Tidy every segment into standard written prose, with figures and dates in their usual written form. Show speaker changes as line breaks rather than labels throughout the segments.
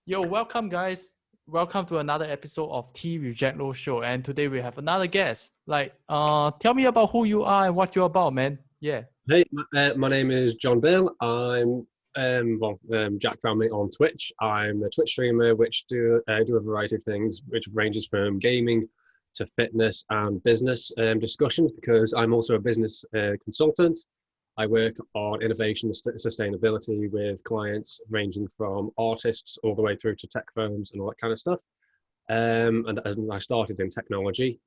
Yo, welcome guys. Welcome to another episode of Tea with Jack Loh show. And today we have another guest. Tell me about who you are and what you're about, man. Yeah.
Hey, my name is John Bill. I'm Jack found me on Twitch. I'm a Twitch streamer which do a variety of things, which ranges from gaming to fitness and business discussions. Because I'm also a business consultant. I work on innovation and sustainability with clients ranging from artists all the way through to tech firms and all that kind of stuff. And I started in technology.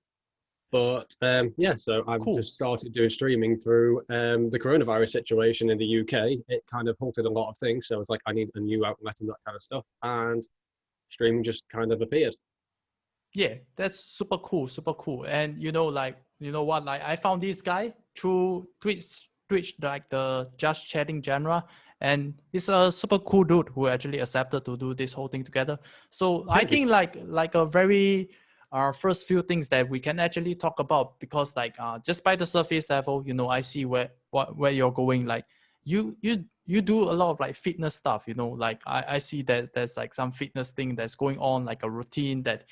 So I've
Cool.
just started doing streaming through the coronavirus situation in the UK. It kind of halted a lot of things. So it's like, I need a new outlet and that kind of stuff. And streaming just kind of appeared.
Yeah, that's super cool, super cool. And you know what? Like I found this guy through Twitch, like the just chatting genre. And he's a super cool dude who actually accepted to do this whole thing together. So I
Thank you.
think like a very first few things that we can actually talk about, because just by the surface level, I see where you're going. Like you do a lot of like fitness stuff, like I see that there's like some fitness thing that's going on, like a routine that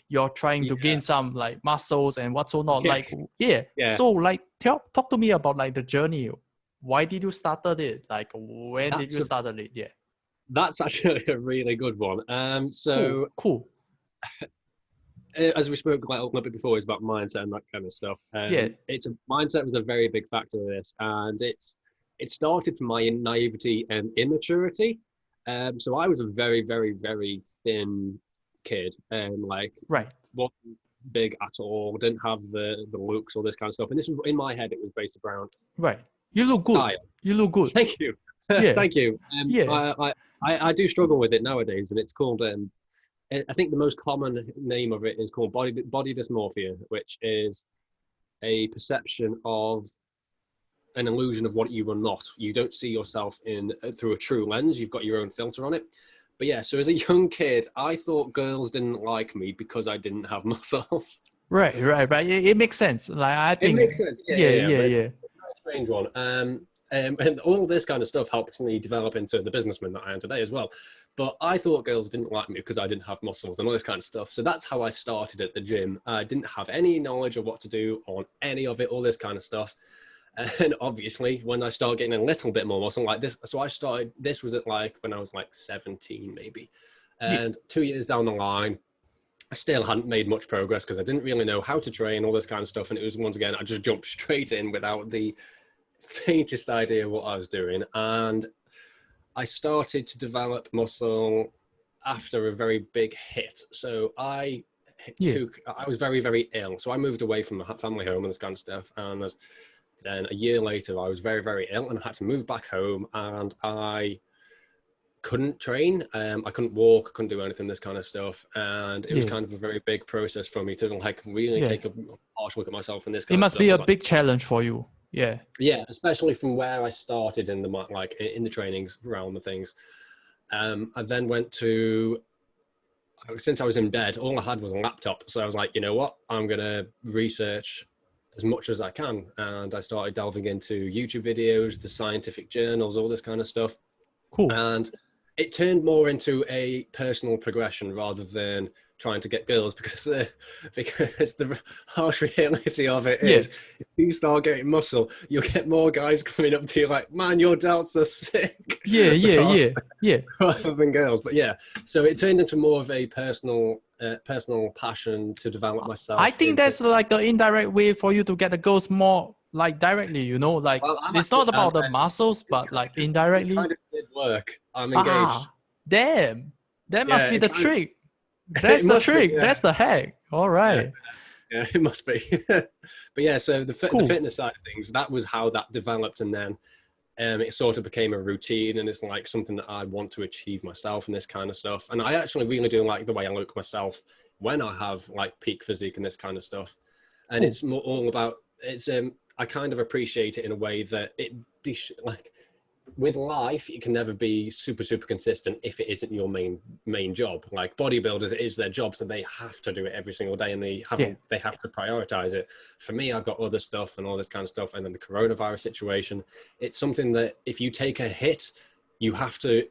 you're trying to gain some like muscles and what's so not.
Yeah.
Like
Yeah.
So like talk to me about like the journey. Why did you started it? Like when did you started it? Yeah.
That's actually a really good one.
Cool.
As we spoke like a little bit before, it's about mindset and that kind of stuff.
Yeah.
Mindset was a very big factor of this, and it started from my naivety and immaturity. So I was a very, very, very thin kid, and
Right.
wasn't big at all. Didn't have the looks, all this kind of stuff. And this was in my head. It was based around
Right. You look good.
style.
You look good.
Thank you,
Yeah.
thank you.
Yeah.
I do struggle with it nowadays, and it's called. I think the most common name of it is called body dysmorphia, which is a perception of an illusion of what you are not. You don't see yourself through a true lens. You've got your own filter on it. But yeah, so as a young kid, I thought girls didn't like me because I didn't have muscles.
Right. It makes sense. Like I think
It makes sense.
Yeah.
But it's a strange one. And all this kind of stuff helped me develop into the businessman that I am today as well. But I thought girls didn't like me because I didn't have muscles and all this kind of stuff. So that's how I started at the gym. I didn't have any knowledge of what to do on any of it, all this kind of stuff. And obviously, when I started getting a little bit more muscle like this, so this was at like when I was like 17 maybe. And 2 years down the line, I still hadn't made much progress because I didn't really know how to train, all this kind of stuff. And it was, once again, I just jumped straight in without the faintest idea of what I was doing. And I started to develop muscle after a very big hit. So I was very, very ill. So I moved away from the family home and this kind of stuff. And then a year later, I was very, very ill and I had to move back home, and I couldn't train. I couldn't walk, couldn't do anything, this kind of stuff. And it was kind of a very big process for me to like really take a harsh look at myself and this kind of stuff.
It must be a big challenge for you. Yeah.
Yeah, especially from where I started in the trainings around the things. I then went to, since I was in bed, all I had was a laptop. So I was like, you know what, I'm going to research as much as I can. And I started delving into YouTube videos, the scientific journals, all this kind of stuff.
Cool.
And it turned more into a personal progression rather than trying to get girls, because the harsh reality of it is if you start getting muscle, you'll get more guys coming up to you like, man, your delts are sick.
Rather
than girls. But yeah, so it turned into more of a personal passion to develop myself.
I think that's like the indirect way for you to get the girls more like directly, like it's not about the muscles, but like indirectly.
It kind of did work. I'm engaged.
Damn, that must be the trick. That's the trick. That's the hack. All right.
Yeah, it must be. But yeah, so the fitness side of things, that was how that developed, and then it sort of became a routine, and it's like something that I want to achieve myself and this kind of stuff. And I actually really do like the way I look myself when I have like peak physique and this kind of stuff. And it's more all about I kind of appreciate it in a way that with life, you can never be super, super consistent if it isn't your main job. Like bodybuilders, it is their job, so they have to do it every single day, and they have to prioritize it. For me, I've got other stuff and all this kind of stuff, and then the coronavirus situation, it's something that if you take a hit, you have to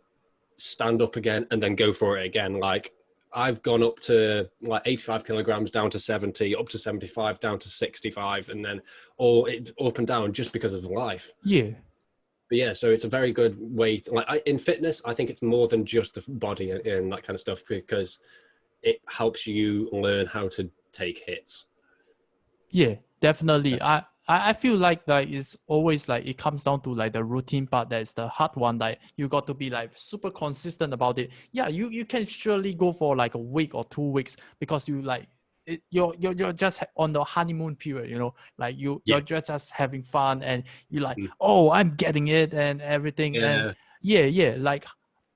stand up again, and then go for it again. Like I've gone up to like 85 kilograms, down to 70, up to 75, down to 65, and then all it up and down just because of life.
Yeah.
But yeah, so it's a very good way to, like, in fitness, I think it's more than just the body and that kind of stuff, because it helps you learn how to take hits.
Yeah, definitely. I feel like it's always like it comes down to like the routine part that is the hard one. Like you got to be like super consistent about it. Yeah, you can surely go for like a week or 2 weeks because you like you're just on the honeymoon period, you know, like
Yeah.
you're just having fun and you're like,
Mm.
oh, I'm getting it and everything. And
Yeah.
yeah, like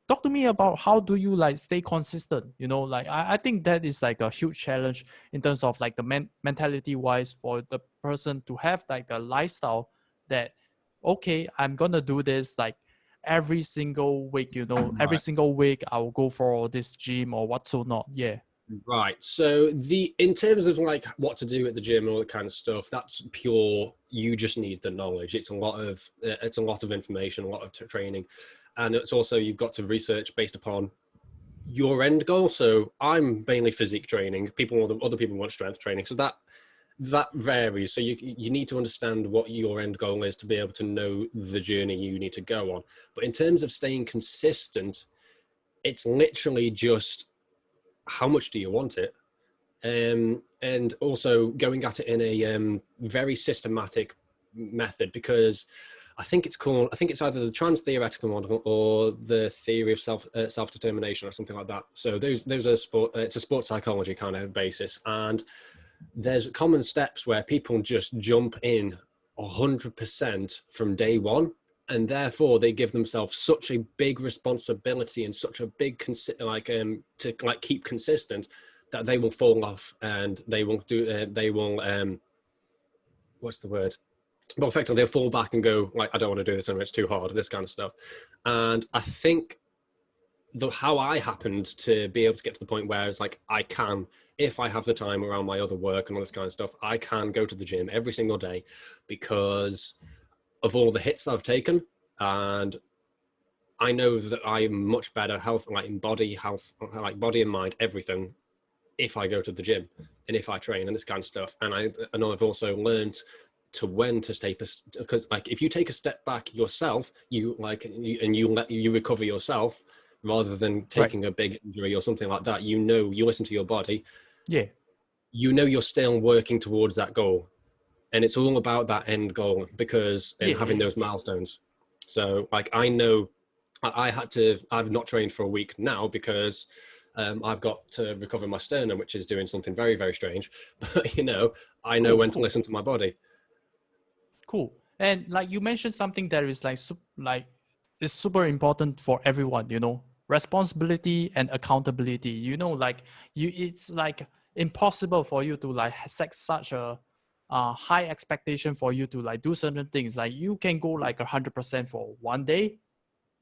talk to me about how do you like stay consistent, you know, like I think that is like a huge challenge in terms of like the mentality wise for the person to have like a lifestyle that, okay, I'm gonna do this like every single week, you know, every
Right.
single week I'll go for this gym or what so not. Yeah.
Right. So in terms of like what to do at the gym and all that kind of stuff, that's pure. You just need the knowledge. It's a lot of information, a lot of training, and it's also you've got to research based upon your end goal. So I'm mainly physique training. Other people want strength training. So that varies. So you need to understand what your end goal is to be able to know the journey you need to go on. But in terms of staying consistent, it's literally just how much do you want it, and also going at it in a very systematic method, because I think it's either the trans theoretical model or the theory of self-determination or something like that. So those are it's a sports psychology kind of basis, and there's common steps where people just jump in 100% from day one, and therefore they give themselves such a big responsibility and such a big to like keep consistent, that they will fall off and they will what's the word, well, effectively they'll fall back and go like, I don't want to do this anymore, it's too hard, this kind of stuff. And I think how I happened to be able to get to the point where it's like, I can, if I have the time around my other work and all this kind of stuff, I can go to the gym every single day because of all the hits that I've taken. And I know that I'm much better health, like in body health, like body and mind, everything, if I go to the gym and if I train and this kind of stuff. And I've also learned to when to stay, because like if you take a step back yourself, you recover yourself, rather than
Right.
taking a big injury or something like that. You listen to your body.
Yeah.
You're still working towards that goal, and it's all about that end goal, because and having
Yeah.
those milestones. So like I know I've not trained for a week now because I've got to recover my sternum, which is doing something very, very strange. But I know when to
Cool.
listen to my body.
Cool. And like you mentioned something that is like is super important for everyone, you know, responsibility and accountability. You know, like it's like impossible for you to like set such a high expectation for you to like do certain things. Like you can go like 100% for one day,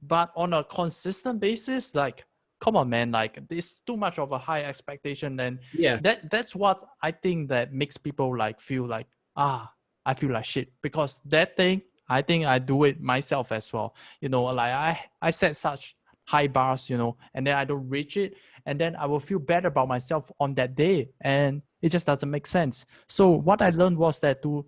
but on a consistent basis, like come on, man, like it's too much of a high expectation. And
Yeah,
that's what I think that makes people like feel like, I feel like shit, because that thing, I think I do it myself as well, you know, like I set such high bars, you know, and then I don't reach it, and then I will feel better about myself on that day, and it just doesn't make sense. So what I learned was that to,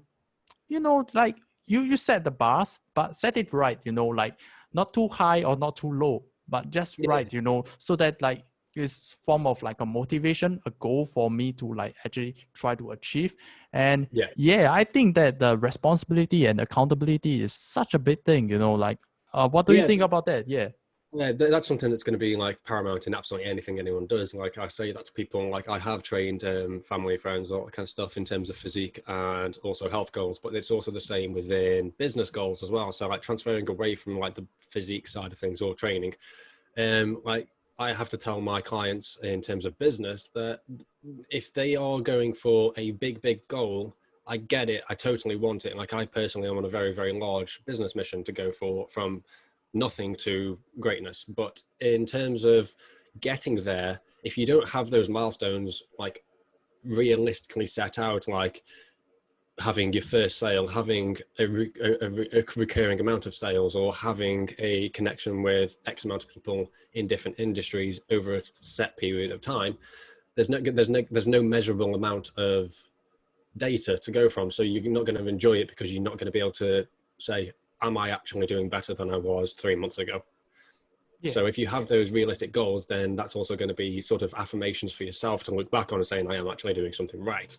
you know, like you set the bars, but set it right, you know, like not too high or not too low, but just
yeah,
right, you know, so that like it's form of like a motivation, a goal for me to like actually try to achieve. And
yeah.
yeah, I think that the responsibility and accountability is such a big thing, you know, like what do you
Yeah,
think about that? Yeah.
yeah, that's something that's going to be like paramount in absolutely anything anyone does. Like I say that to people, like I have trained family, friends, all that kind of stuff in terms of physique and also health goals, but it's also the same within business goals as well. So like transferring away from like the physique side of things or training, like I have to tell my clients in terms of business that if they are going for a big goal, I get it. I totally want it. Like I personally am on a very, very large business mission to go for, from nothing to greatness. But in terms of getting there, if you don't have those milestones like realistically set out, like having your first sale, having a recurring amount of sales, or having a connection with X amount of people in different industries over a set period of time, there's no measurable amount of data to go from. So you're not going to enjoy it because you're not going to be able to say, am I actually doing better than I was 3 months ago?
Yeah.
So if you have those realistic goals, then that's also going to be sort of affirmations for yourself to look back on and saying, I am actually doing something right.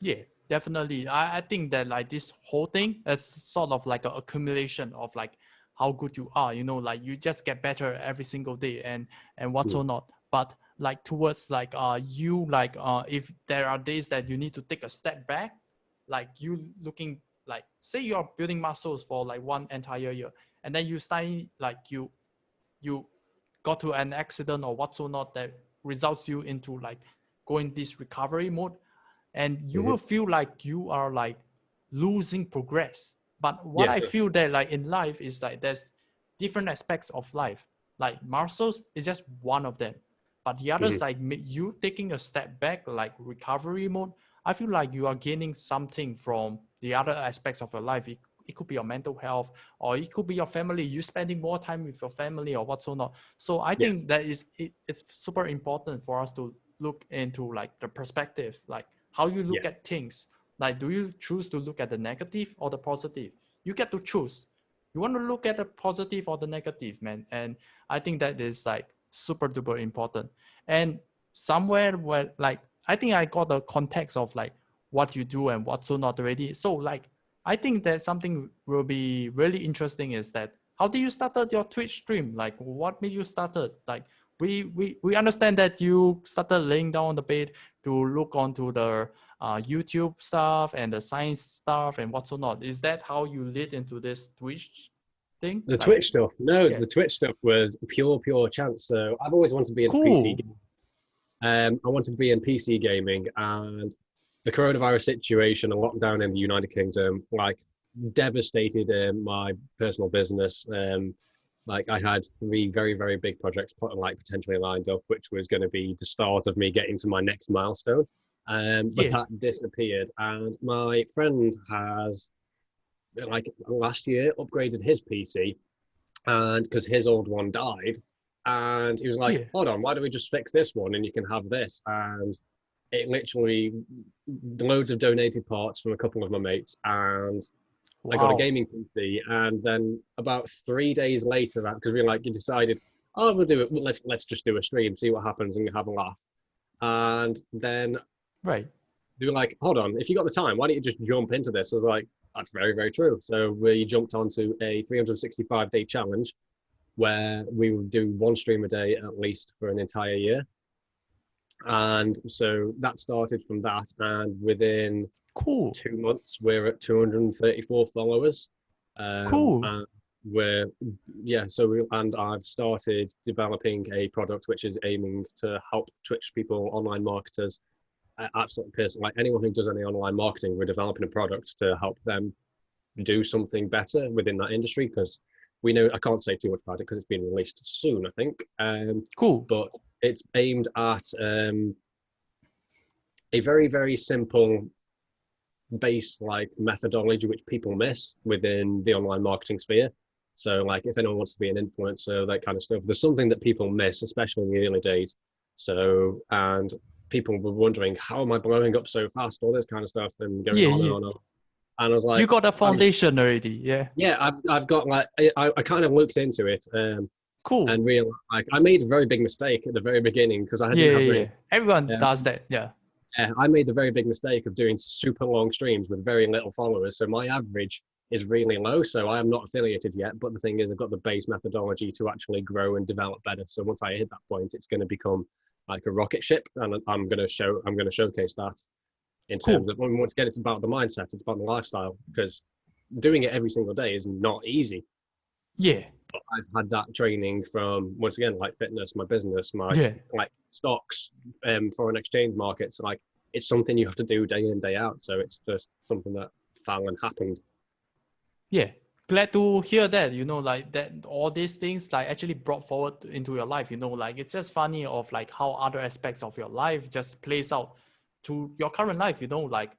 Yeah, definitely. I think that like this whole thing is sort of like an accumulation of like how good you are, you know, like you just get better every single day and what's or not. But like towards like you like if there are days that you need to take a step back, like you looking like say you're building muscles for like one entire year and then you start like you got to an accident or what's or not that results you into like going this recovery mode, and you will feel like you are like losing progress. But what
Yeah.
I feel that like in life is like there's different aspects of life. Like muscles is just one of them, but the others like you taking a step back, like recovery mode. I feel like you are gaining something from the other aspects of your life. It could be your mental health, or it could be your family. You spending more time with your family, or what's or not. So I
Yeah.
think that it's super important for us to look into like the perspective, like how you look
Yeah.
at things. Like, do you choose to look at the negative or the positive? You get to choose. You want to look at the positive or the negative, man. And I think that is like super duper important. And somewhere where like I think I got the context of like what you do and what's so not already. So like I think that something will be really interesting is that how did you started your Twitch stream? Like what made you started? Like we understand that you started laying down on the bed to look onto the YouTube stuff and the science stuff and what's not. Is that how you led into this Twitch thing?
The
Like,
Twitch stuff. No,
yeah,
the Twitch stuff was pure chance. So I've always wanted to be into PC.
cool.
I wanted to be in PC gaming, and the coronavirus situation and lockdown in the United Kingdom, like, devastated my personal business. Like, I had three very big projects like potentially lined up, which was going to be the start of me getting to my next milestone. But
Yeah,
that disappeared, and my friend has, like, last year upgraded his PC, and because his old one died, and he was like,
yeah.
hold on, why don't we just fix this one and you can have this? And it literally, loads of donated parts from a couple of my mates, and I got a
Wow.
gaming PC. And then about 3 days later, because we like, you decided, oh, we'll do it, let's just do a stream, see what happens, and have a laugh. And then
Right.
they were like, hold on, if you got the time, why don't you just jump into this? I was like, that's very true. So we jumped onto a 365-day challenge where we would do one stream a day at least for an entire year. And so that started from that. And within
Cool.
2 months, we're at 234 followers.
Cool.
And we're, yeah, and I've started developing a product which is aiming to help Twitch people, online marketers, absolute person, like anyone who does any online marketing. We're developing a product to help them do something better within that industry, because we know, I can't say too much about it because it's being released soon, I think.
Cool.
But it's aimed at a very simple base, like, methodology which people miss within the online marketing sphere. So, like, if anyone wants to be an influencer, that kind of stuff, there's something that people miss, especially in the early days. So, and people were wondering, how am I blowing up so fast, all this kind of stuff, and going
Yeah,
on and
yeah.
on and on. And I was
You
like,
got a foundation already. Yeah.
yeah, I've got, like, I kind of looked into it,
Cool.
and realized, like, I made a very big mistake at the very beginning because I
Yeah,
didn't have
yeah,
very.
yeah. Everyone does that. Yeah.
I made the very big mistake of doing super long streams with very little followers. So my average is really low. So I am not affiliated yet. But the thing is, I've got the base methodology to actually grow and develop better. So once I hit that point, it's going to become like a rocket ship, and I'm going to showcase that in terms
Cool.
of, once again, it's about the mindset, it's about the lifestyle, because doing it every single day is not easy.
Yeah.
But I've had that training from, once again, like fitness, my business, my,
Yeah.
like, stocks, foreign exchange markets. Like, it's something you have to do day in, day out. So it's just something that fell and happened.
Yeah. Glad to hear that, you know, like that all these things like actually brought forward into your life, you know, like it's just funny of like how other aspects of your life just plays out to your current life, you know, like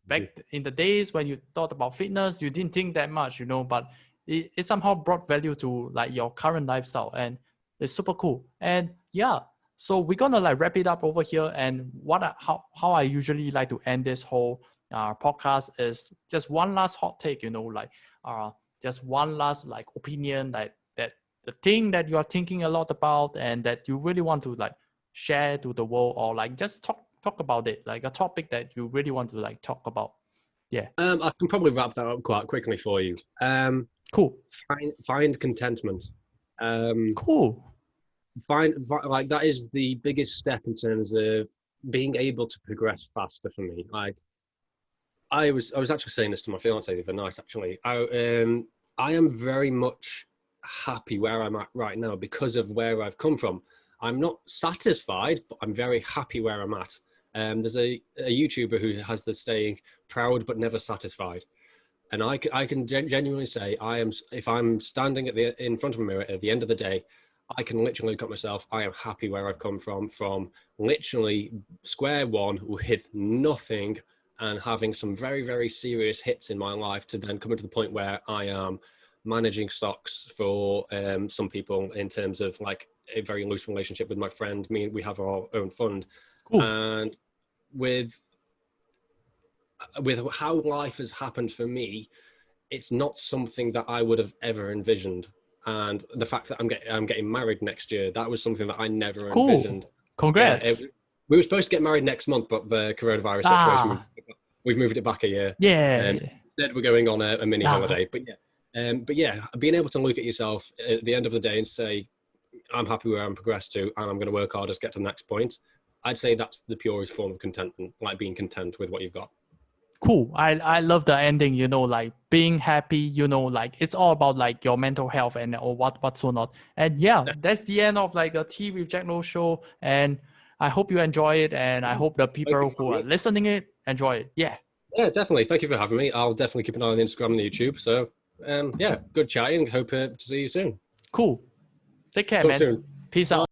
back in the days when you thought about fitness, you didn't think that much, you know, but it somehow brought value to like your current lifestyle, and it's super cool. And yeah, so we're gonna like wrap it up over here. And how I usually like to end this whole podcast is just one last hot take, you know, like just one last like opinion, like that the thing that you are thinking a lot about and that you really want to like share to the world, or like just talk about it, like a topic that you really want to like talk about. Yeah.
I can probably wrap that up quite quickly for you.
Cool.
Find contentment.
Cool.
Find like that is the biggest step in terms of being able to progress faster for me. Like I was actually saying this to my fiance the other night. Actually, I am very much happy where I'm at right now because of where I've come from. I'm not satisfied, but I'm very happy where I'm at. There's a YouTuber who has this saying, proud but never satisfied. And I can genuinely say if I'm standing in front of a mirror at the end of the day, I can literally look at myself. I am happy where I've come from literally square one with nothing and having some very, very serious hits in my life to then coming to the point where I am managing stocks for some people in terms of like a very loose relationship with my friend. We have our own fund.
Cool.
And with how life has happened for me, it's not something that I would have ever envisioned. And the fact that I'm getting married next year, that was something that I never envisioned.
Congrats.
We were supposed to get married next month, but the coronavirus situation, we've moved it back a year.
Yeah.
Instead, we're going on a mini holiday. But yeah, being able to look at yourself at the end of the day and say, I'm happy where I'm progressed to, and I'm going to work hard to get to the next point. I'd say that's the purest form of contentment, like being content with what you've got.
Cool. I love the ending, you know, like being happy, you know, like it's all about like your mental health and or what's so not. And yeah, that's the end of like the Tea with Jack Loh show. And I hope you enjoy it, and I hope the people who are listening it enjoy it. Yeah.
Yeah, definitely. Thank you for having me. I'll definitely keep an eye on the Instagram and the YouTube. So yeah, good chatting. Hope to see you soon.
Cool. Take care,
Talk
man.
soon.
Peace out.